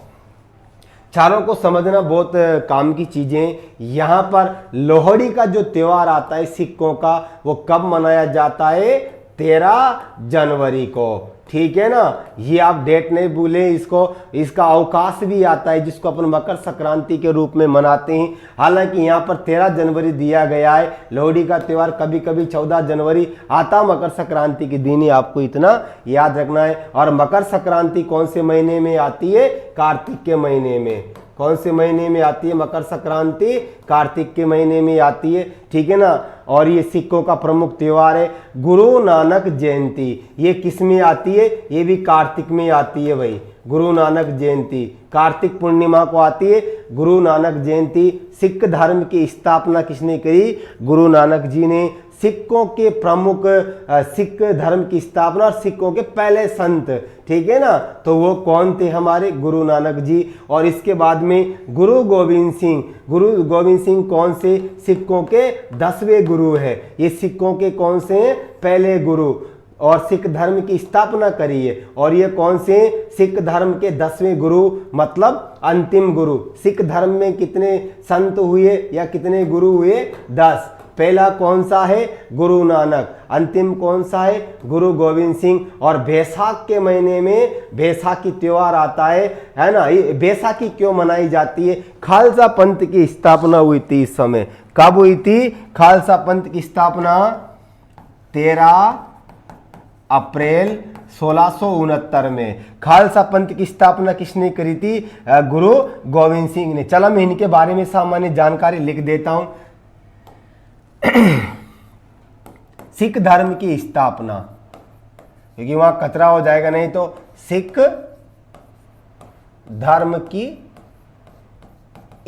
चारों को समझना बहुत काम की चीजें। यहां पर लोहड़ी का जो त्योहार आता है सिखों का, वो कब मनाया जाता है? 13 जनवरी को, ठीक है ना। ये आप डेट नहीं भूलें इसको। इसका अवकाश भी आता है जिसको अपन मकर संक्रांति के रूप में मनाते हैं। हालांकि यहाँ पर 13 जनवरी दिया गया है। लोहड़ी का त्यौहार कभी कभी 14 जनवरी आता मकर संक्रांति के दिन ही, आपको इतना याद रखना है। और मकर संक्रांति कौन से महीने में आती है? कार्तिक के महीने में। कौन से महीने में आती है मकर संक्रांति? कार्तिक के महीने में आती है, ठीक है ना। और ये सिखों का प्रमुख त्योहार है। गुरु नानक जयंती ये किस में आती है? ये भी कार्तिक में आती है भाई। गुरु नानक जयंती कार्तिक पूर्णिमा को आती है। गुरु नानक जयंती, सिख धर्म की स्थापना किसने करी? गुरु नानक जी ने। सिखों के प्रमुख, सिख धर्म की स्थापना और सिखों के पहले संत, ठीक है ना। तो वो कौन थे? हमारे गुरु नानक जी। और इसके बाद में गुरु गोविंद सिंह। गुरु गोविंद सिंह कौन से? सिखों के 10वें गुरु है। ये सिखों के कौन से हैं? पहले गुरु। और सिख धर्म की स्थापना करी है। और ये कौन से? सिख धर्म के 10वें गुरु, मतलब अंतिम गुरु। सिख धर्म में कितने संत हुए या कितने गुरु हुए? 10। पहला कौन सा है? गुरु नानक। अंतिम कौन सा है? गुरु गोविंद सिंह। और बैसाख के महीने में बैसाखी त्योहार आता है ना। ये बैसाखी क्यों मनाई जाती है? खालसा पंथ की स्थापना हुई थी इस समय। कब हुई थी खालसा पंथ की स्थापना? 13 अप्रैल 1669 में। खालसा पंथ की स्थापना किसने करी थी? गुरु गोविंद सिंह ने। चलो मैं इनके बारे में सामान्य जानकारी लिख देता हूं। सिख धर्म की स्थापना, क्योंकि वहां कचरा हो जाएगा नहीं, तो सिख धर्म की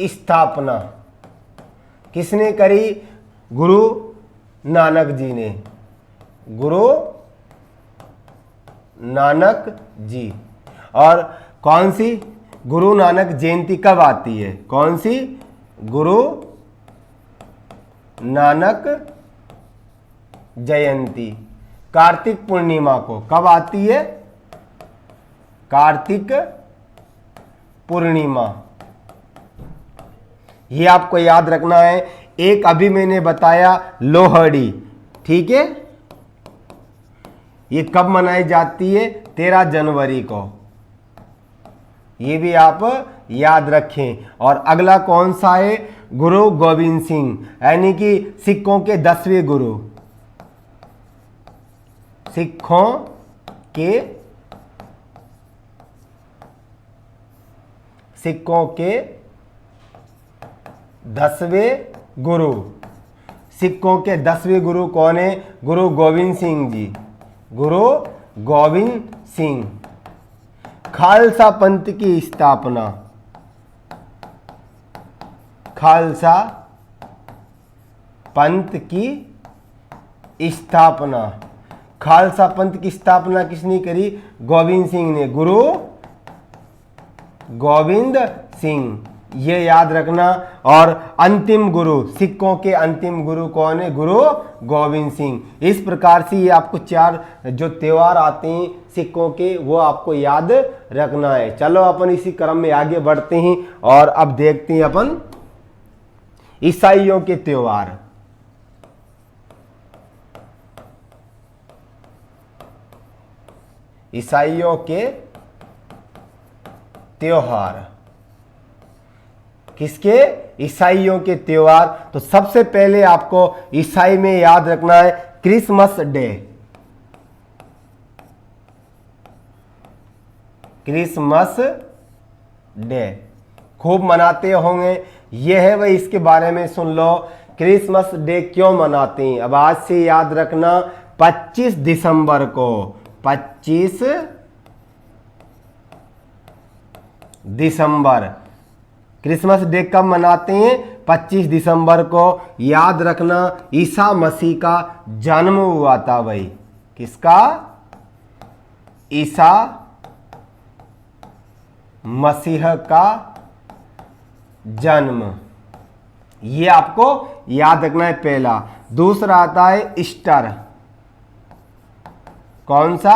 स्थापना किसने करी? गुरु नानक जी ने। गुरु नानक जी। और कौन सी गुरु नानक जयंती कब आती है? कौन सी? गुरु नानक जयंती कार्तिक पूर्णिमा को। कब आती है? कार्तिक पूर्णिमा। ये आपको याद रखना है। एक अभी मैंने बताया लोहड़ी, ठीक है, ये कब मनाई जाती है? 13 जनवरी को। ये भी आप याद रखें। और अगला कौन सा है? गुरु गोविंद सिंह, यानी कि सिखों के 10वें गुरु। सिखों के 10वें गुरु। सिखों के 10वें गुरु कौन है? गुरु गोविंद सिंह जी। गुरु गोविंद सिंह। खालसा पंथ की स्थापना। खालसा पंथ की स्थापना। खालसा पंथ की स्थापना किसने करी? गोविंद सिंह ने। गुरु गोविंद सिंह, ये याद रखना। और अंतिम गुरु, सिखों के अंतिम गुरु कौन है? गुरु गोविंद सिंह। इस प्रकार से ये आपको 4 जो त्योहार आते हैं सिखों के, वो आपको याद रखना है। चलो अपन इसी क्रम में आगे बढ़ते हैं और अब देखते हैं अपन ईसाइयों के त्योहार। ईसाइयों के त्योहार किसके? ईसाइयों के त्योहार। तो सबसे पहले आपको ईसाई में याद रखना है क्रिसमस डे। क्रिसमस डे खूब मनाते होंगे, यह है वही, इसके बारे में सुन लो। क्रिसमस डे क्यों मनाते हैं? अब आज से याद रखना, 25 दिसंबर को। 25 दिसंबर क्रिसमस डे कब मनाते हैं? 25 दिसंबर को। याद रखना ईसा मसीह का जन्म हुआ था भाई। किसका? ईसा मसीह का जन्म। ये आपको याद रखना है पहला। दूसरा आता है ईस्टर। कौन सा?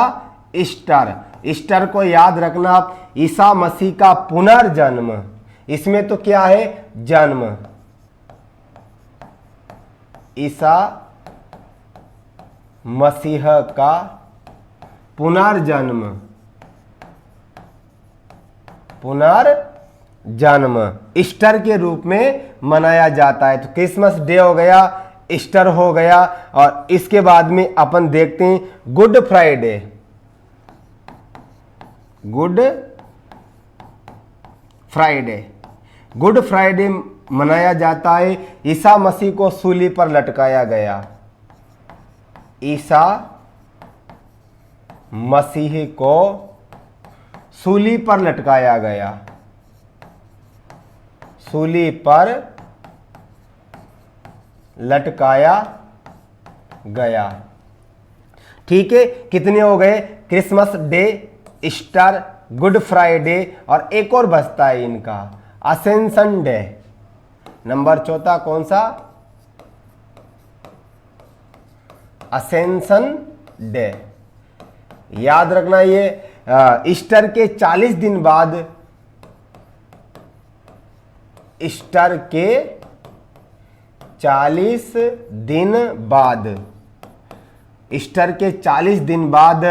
ईस्टर। ईस्टर को याद रखना आप, ईसा मसीह का पुनर्जन्म। इसमें तो क्या है? जन्म। ईसा मसीह का पुनर्जन्म। पुनर्जन्म ईस्टर के रूप में मनाया जाता है। तो क्रिसमस डे हो गया, ईस्टर हो गया, और इसके बाद में अपन देखते हैं good Friday. Good Friday. Good Friday मनाया जाता है, ईसा मसीह को सूली पर लटकाया गया। ईसा मसीह को सूली पर लटकाया गया। सूली पर लटकाया गया। ठीक है, कितने हो गए? Christmas day, Easter, good Friday, और एक और बचता है इनका, असेंशन डे। नंबर चौथा कौन सा? Ascension Day. याद रखना, ये ईस्टर के 40 दिन बाद, ईस्टर के 40 दिन बाद, ईस्टर के 40 दिन बाद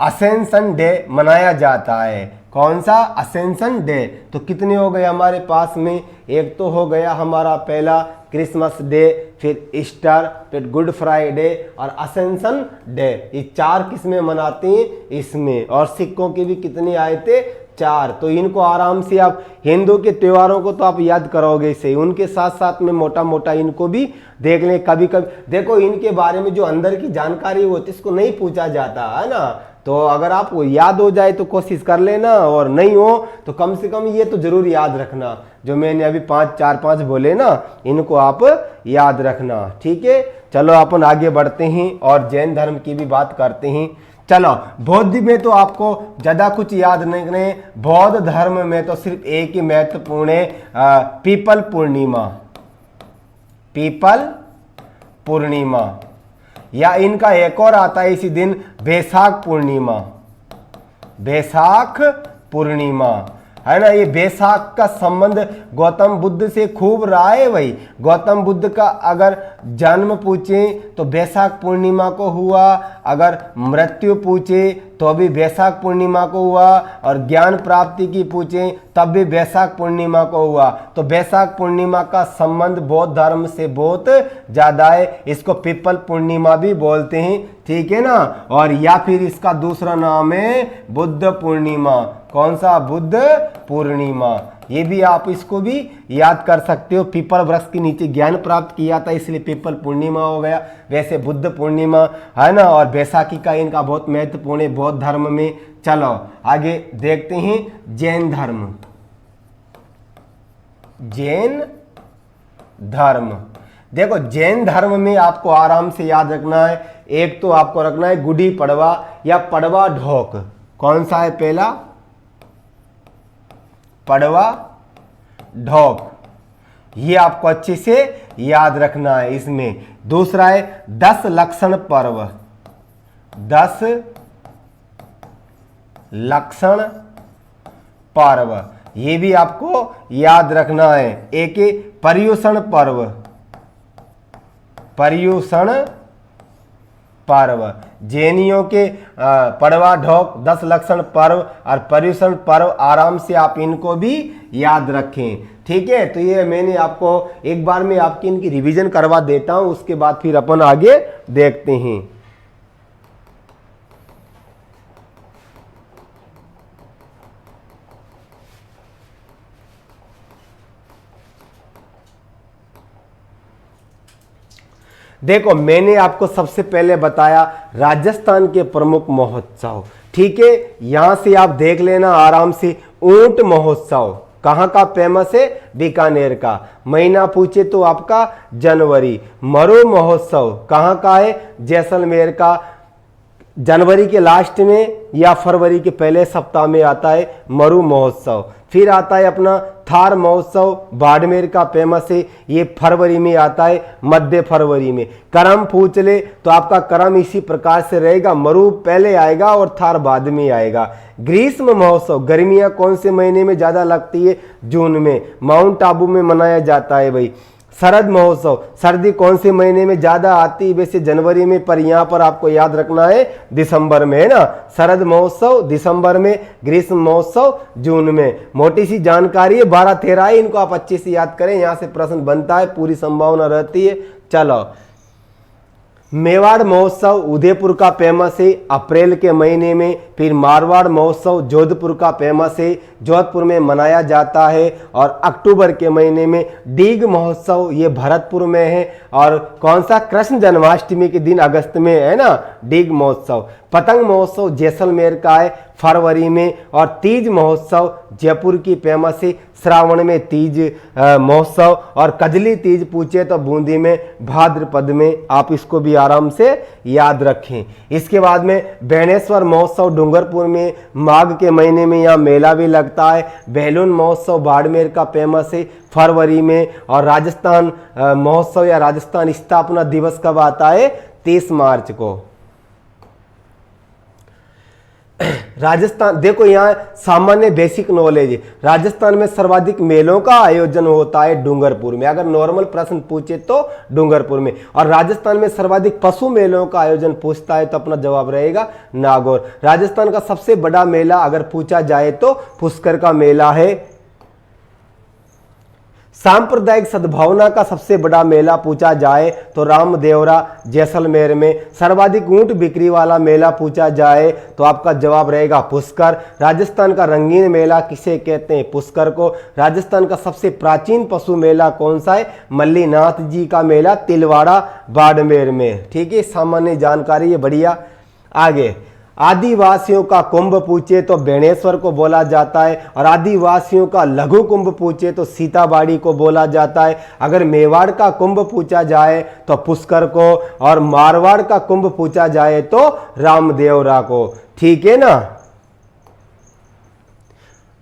असेंशन डे मनाया जाता है। कौन सा? Ascension Day. तो कितने हो गए हमारे पास में? एक तो हो गया हमारा पहला क्रिसमस डे, फिर ईस्टर, फिर गुड फ्राइडे और असेंशन डे। ये 4 किसमें मनाते हैं? इसमें। और सिखों के भी कितने आए थे? 4। तो इनको आराम से आप हिंदू के त्योहारों को तो आप याद करोगे से, उनके साथ साथ में मोटा मोटा इनको भी देख लें। कभी कभी देखो इनके बारे में जो अंदर की जानकारी होती है इसको नहीं पूछा जाता है ना, तो अगर आपको याद हो जाए तो कोशिश कर लेना, और नहीं हो तो कम से कम ये तो जरूर याद रखना जो मैंने अभी 4-5 बोले ना, इनको आप याद रखना। ठीक है, चलो अपन आगे बढ़ते हैं और जैन धर्म की भी बात करते हैं। चलो, बौद्ध में तो आपको ज़्यादा कुछ याद नहीं करें, बौद्ध धर्म में तो सिर्फ एक ही महत्वपूर्ण है, पीपल पूर्णिमा। पीपल पूर्णिमा, या इनका एक और आता है इसी दिन, बैसाख पूर्णिमा। बैसाख पूर्णिमा है ना। ये बैसाख का संबंध गौतम बुद्ध से खूब रहा है भाई। गौतम बुद्ध का अगर जन्म पूछे तो बैसाख पूर्णिमा को हुआ, अगर मृत्यु पूछे तो भी बैसाख पूर्णिमा को हुआ, और ज्ञान प्राप्ति की पूछे तब भी बैसाख पूर्णिमा को हुआ। तो बैसाख पूर्णिमा का संबंध बौद्ध धर्म से बहुत ज़्यादा है। इसको पीपल पूर्णिमा भी बोलते हैं, ठीक है ना। और या फिर इसका दूसरा नाम है बुद्ध पूर्णिमा। कौन सा? बुद्ध पूर्णिमा। ये भी आप इसको भी याद कर सकते हो। पीपल वृक्ष के नीचे ज्ञान प्राप्त किया था इसलिए पीपल पूर्णिमा हो गया। वैसे बुद्ध पूर्णिमा है ना, और बैसाखी का इनका बहुत महत्वपूर्ण है बौद्ध धर्म में। चलो आगे देखते हैं जैन धर्म। जैन धर्म, देखो जैन धर्म में आपको आराम से याद रखना है, एक तो आपको रखना है गुड़ी पड़वा या पड़वा ढोक। कौन सा है? पहला पड़वा ढोक, ये आपको अच्छे से याद रखना है इसमें। दूसरा है 10 लक्षण पर्व। 10 लक्षण पर्व, ये भी आपको याद रखना है। एक है पर्युषण पर्व। पर्युषण पर्व, जैनियों के पड़वा ढोक, 10 लक्षण पर्व और पर्युषण पर्व, आराम से आप इनको भी याद रखें। ठीक है, तो ये मैंने आपको एक बार में आपकी इनकी रिवीजन करवा देता हूं, उसके बाद फिर अपन आगे देखते हैं। देखो मैंने आपको सबसे पहले बताया राजस्थान के प्रमुख महोत्सव। ठीक है, यहां से आप देख लेना आराम से। ऊंट महोत्सव कहां का फेमस है? बीकानेर का। महीना पूछे तो आपका जनवरी। मरु महोत्सव कहां का है? जैसलमेर का। जनवरी के लास्ट में या फरवरी के पहले सप्ताह में आता है मरु महोत्सव। फिर आता है अपना थार महोत्सव, बाड़मेर का फेमस है, ये फरवरी में आता है, मध्य फरवरी में। करम पूछ ले तो आपका करम इसी प्रकार से रहेगा, मरु पहले आएगा और थार बाद में आएगा। ग्रीष्म महोत्सव, गर्मियां कौन से महीने में ज़्यादा लगती है? जून में, माउंट आबू में मनाया जाता है भाई। शरद महोत्सव, सर्दी कौन से महीने में ज़्यादा आती है? वैसे जनवरी में, पर यहाँ पर आपको याद रखना है दिसंबर में, है ना। शरद महोत्सव दिसंबर में, ग्रीष्म महोत्सव जून में। मोटी सी जानकारी है, 12-13 है, इनको आप अच्छे से याद करें, यहाँ से प्रश्न बनता है, पूरी संभावना रहती है। चलो, मेवाड़ महोत्सव उदयपुर का फेमस है, अप्रैल के महीने में। फिर मारवाड़ महोत्सव जोधपुर का फेमस है, जोधपुर में मनाया जाता है। और अक्टूबर के महीने में डीग महोत्सव, ये भरतपुर में है। और कौन सा? कृष्ण जन्माष्टमी के दिन अगस्त में, है ना, डीग महोत्सव। पतंग महोत्सव जैसलमेर का है, फरवरी में। और तीज महोत्सव जयपुर की फेमस है, श्रावण में तीज महोत्सव। और कजली तीज पूछे तो बूंदी में, भाद्रपद में। आप इसको भी आराम से याद रखें। इसके बाद में बेणेश्वर महोत्सव डूंगरपुर में, माघ के महीने में यहाँ मेला भी लगता है। बैलून महोत्सव बाड़मेर का फेमस है, फरवरी में। और राजस्थान महोत्सव या राजस्थान स्थापना दिवस कब आता है? 30 मार्च को। राजस्थान, देखो यहाँ सामान्य बेसिक नॉलेज है। राजस्थान में सर्वाधिक मेलों का आयोजन होता है डूंगरपुर में। अगर नॉर्मल प्रश्न पूछे तो डूंगरपुर में। और राजस्थान में सर्वाधिक पशु मेलों का आयोजन पूछता है तो अपना जवाब रहेगा नागौर। राजस्थान का सबसे बड़ा मेला अगर पूछा जाए तो पुष्कर का मेला है। सांप्रदायिक सद्भावना का सबसे बड़ा मेला पूछा जाए तो रामदेवरा जैसलमेर में। सर्वाधिक ऊंट बिक्री वाला मेला पूछा जाए तो आपका जवाब रहेगा पुष्कर। राजस्थान का रंगीन मेला किसे कहते हैं? पुष्कर को। राजस्थान का सबसे प्राचीन पशु मेला कौन सा है? मल्लीनाथ जी का मेला तिलवाड़ा बाड़मेर में। ठीक है, सामान्य जानकारी है, बढ़िया। आगे, आदिवासियों का कुंभ पूछे तो बेणेश्वर को बोला जाता है, और आदिवासियों का लघु कुंभ पूछे तो सीताबाड़ी को बोला जाता है। अगर मेवाड़ का कुंभ पूछा जाए तो पुष्कर को, और मारवाड़ का कुंभ पूछा जाए तो रामदेवरा को। ठीक है ना।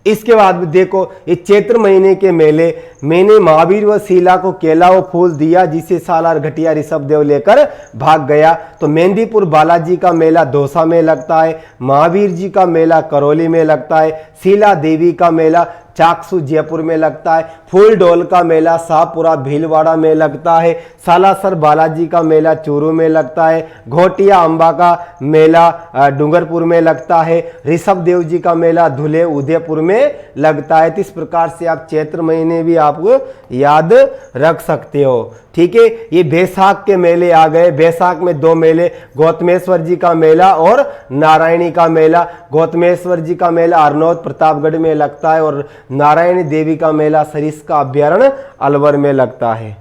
इसके बाद देखो, ये चैत्र महीने के मेले, मैंने महावीर व शीला को केला व फूल दिया जिसे सालार घटिया ऋषभदेव लेकर भाग गया। तो मेहंदीपुर बालाजी का मेला दौसा में लगता है, महावीर जी का मेला करौली में लगता है, शीला देवी का मेला चाकसू जयपुर में लगता है, फूल डोल का मेला शाहपुरा भीलवाड़ा में लगता है, सालासर बालाजी का मेला चूरू में लगता है, घोटिया अंबा का मेला डूंगरपुर में लगता है, ऋषभ देव जी का मेला धुले उदयपुर में लगता है। तो इस प्रकार से आप चैत्र महीने भी आपको याद रख सकते हो। ठीक है, ये बैसाख के मेले आ गए। बैसाख में दो मेले, गौतमेश्वर जी का मेला और नारायणी का मेला। गौतमेश्वर जी का मेला अरनौद प्रतापगढ़ में लगता है, और नारायणी देवी का मेला सरिस्का अभ्यारण्य अलवर में लगता है।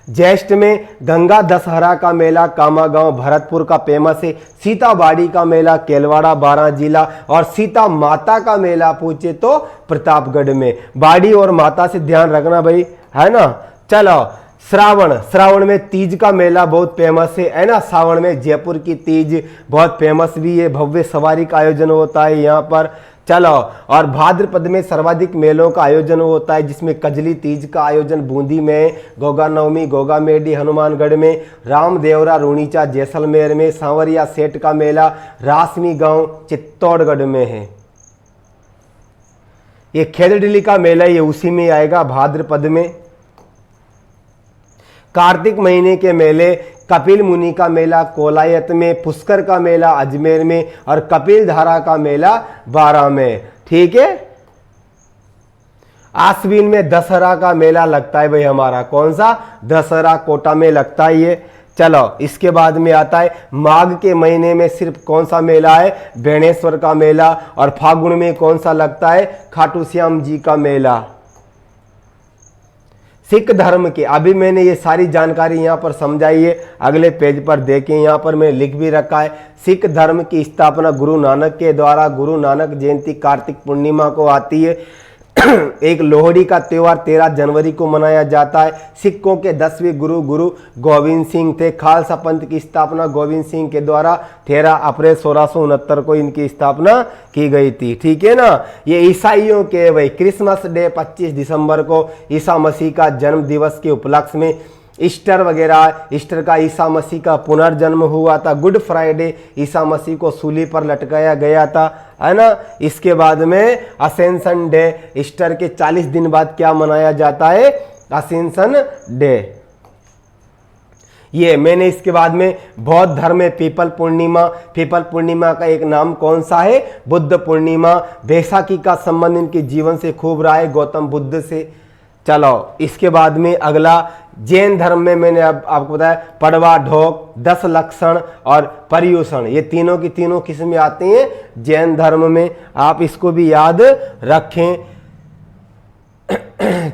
ज्येष्ठ में गंगा दशहरा का मेला कामागांव भरतपुर का फेमस है। सीताबाड़ी का मेला केलवाड़ा बारां जिला, और सीता माता का मेला पूछे तो प्रतापगढ़ में। बाड़ी और माता से ध्यान रखना भाई, है ना। चलो, श्रावण में तीज का मेला बहुत फेमस है ना। सावन में जयपुर की तीज बहुत फेमस भी है, भव्य सवारी का आयोजन होता है यहाँ पर। चलो, और भाद्रपद में सर्वाधिक मेलों का आयोजन होता है, जिसमें कजली तीज का आयोजन बूंदी में, गोगा नवमी गोगा मेडी हनुमानगढ़ में, रामदेवरा रूणीचा जैसलमेर में, सांवरिया सेठ का मेला रासमी गांव चित्तौड़गढ़ में है। ये खेदड़िली का मेला ये उसी में आएगा, भाद्रपद में। कार्तिक महीने के मेले, कपिल मुनि का मेला कोलायत में, पुष्कर का मेला अजमेर में, और कपिल धारा का मेला बारां में। ठीक है। आश्विन में दशहरा का मेला लगता है भाई हमारा, कौन सा? दशहरा कोटा में लगता है ये। चलो, इसके बाद में आता है माघ के महीने में सिर्फ कौन सा मेला है? बेणेश्वर का मेला। और फागुन में कौन सा लगता है? खाटू श्याम जी का मेला। सिख धर्म के, अभी मैंने ये सारी जानकारी यहाँ पर समझाई है, अगले पेज पर देखें, यहाँ पर मैं लिख भी रखा है। सिख धर्म की स्थापना गुरु नानक के द्वारा, गुरु नानक जयंती कार्तिक पूर्णिमा को आती है। एक लोहड़ी का त्यौहार 13 जनवरी को मनाया जाता है। सिखों के 10वें गुरु गुरु गोविंद सिंह थे। खालसा पंथ की स्थापना गोविंद सिंह के द्वारा 13 अप्रैल 1669 को इनकी स्थापना की गई थी। ठीक है ना। ये ईसाइयों के भाई क्रिसमस डे 25 दिसंबर को ईसा मसीह का जन्म दिवस के उपलक्ष्य में, ईस्टर वगैरह, ईस्टर का ईसा मसीह का पुनर्जन्म हुआ था। गुड फ्राइडे ईसा मसीह को सूली पर लटकाया गया था, है ना। इसके बाद में असेंशन डे, ईस्टर के 40 दिन बाद क्या मनाया जाता है? Ascension Day. ये मैंने इसके बाद में बौद्ध धर्म में पीपल पूर्णिमा, पीपल पूर्णिमा का एक नाम कौन सा है? बुद्ध पूर्णिमा। बैसाखी का संबंध इनके जीवन से खूब रहा है, गौतम बुद्ध से। चलो, इसके बाद में अगला जैन धर्म में मैंने अब आपको बताया पड़वा, ढोक, 10 लक्षण और पर्युषण, ये तीनों की तीनों किस्में आती हैं जैन धर्म में। आप इसको भी याद रखें।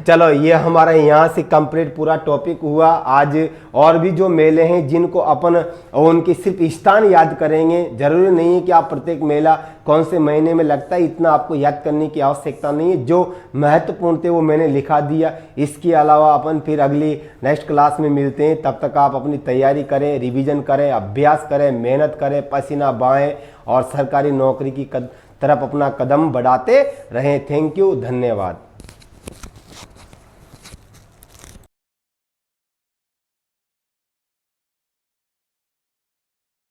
चलो, ये हमारा यहाँ से कंप्लीट पूरा टॉपिक हुआ आज। और भी जो मेले हैं जिनको अपन उनकी सिर्फ स्थान याद करेंगे, जरूरी नहीं है कि आप प्रत्येक मेला कौन से महीने में लगता है इतना आपको याद करने की आवश्यकता नहीं है। जो महत्वपूर्ण थे वो मैंने लिखा दिया। इसके अलावा अपन फिर अगली नेक्स्ट क्लास में मिलते हैं। तब तक आप अपनी तैयारी करें, रिविजन करें, अभ्यास करें, मेहनत करें, पसीना बहाएं और सरकारी नौकरी की तरफ अपना कदम बढ़ाते रहें। थैंक यू, धन्यवाद।